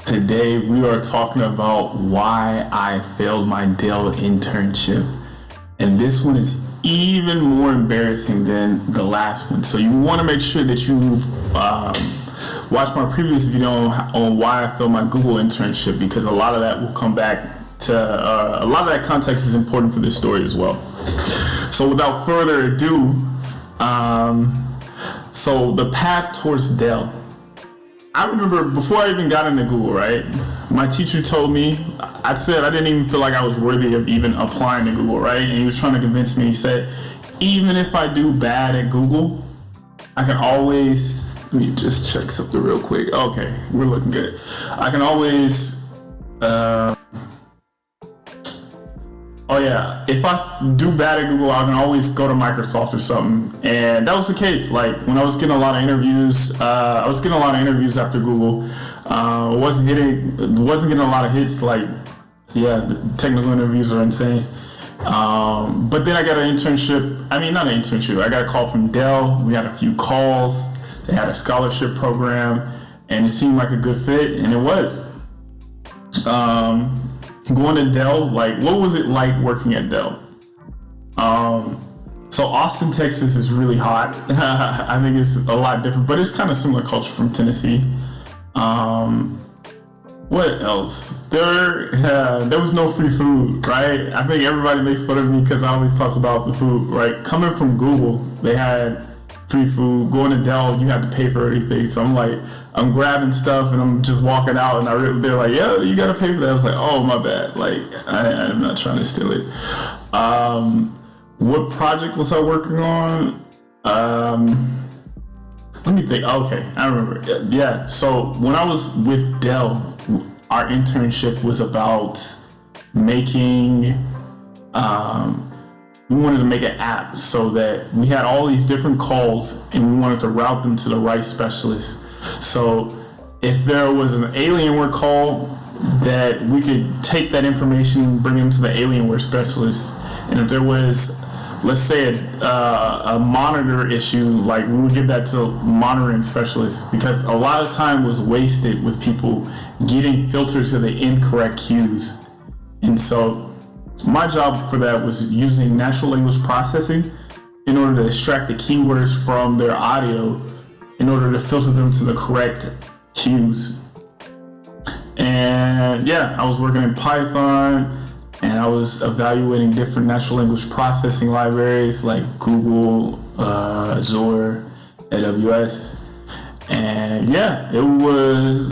Today we are talking about why I failed my Dell internship. And this one is even more embarrassing than the last one. So you want to make sure that you watch my previous video on why I failed my Google internship, because a lot of that will come back to, a lot of that context is important for this story as well. So without further ado, so the path towards Dell. I remember before I even got into Google, right? My teacher told me, I said I didn't even feel like I was worthy of even applying to Google, right? And he was trying to convince me. He said, even if I do bad at Google, I can always, let me just check something real quick. Okay, we're looking good. I can always, if I do bad at Google, I can always go to Microsoft or something. And that was the case. Like when I was getting a lot of interviews, after Google. Wasn't getting a lot of hits. Like, the technical interviews are insane. But then I got an internship. I mean, not an internship. I got a call from Dell. We had a few calls. They had a scholarship program, and it seemed like a good fit, and it was. Going to Dell, like, what was it like working at Dell? So Austin, Texas is really hot. I think it's a lot different, but it's kind of similar culture from Tennessee. What else? There was no free food, right? I think everybody makes fun of me because I always talk about the food, right? Coming from Google, they had free food. Going to Dell, you had to pay for everything. So I'm grabbing stuff and I'm just walking out, and they're like, "Yeah, you gotta pay for that." I was like, "Oh, my bad. Like, I'm not trying to steal it." What project was I working on? Let me think. Okay, I remember. Yeah. So when I was with Dell, our internship was about making. We wanted to make an app so that we had all these different calls and we wanted to route them to the right specialist. So if there was an Alienware call, that we could take that information, bring them to the Alienware specialist. And if there was, let's say, a monitor issue, like, we would give that to monitoring specialists, because a lot of time was wasted with people getting filtered to the incorrect cues. And so my job for that was using natural language processing in order to extract the keywords from their audio in order to filter them to the correct cues. And I was working in Python, and I was evaluating different natural language processing libraries like Google, Azure, AWS. And it was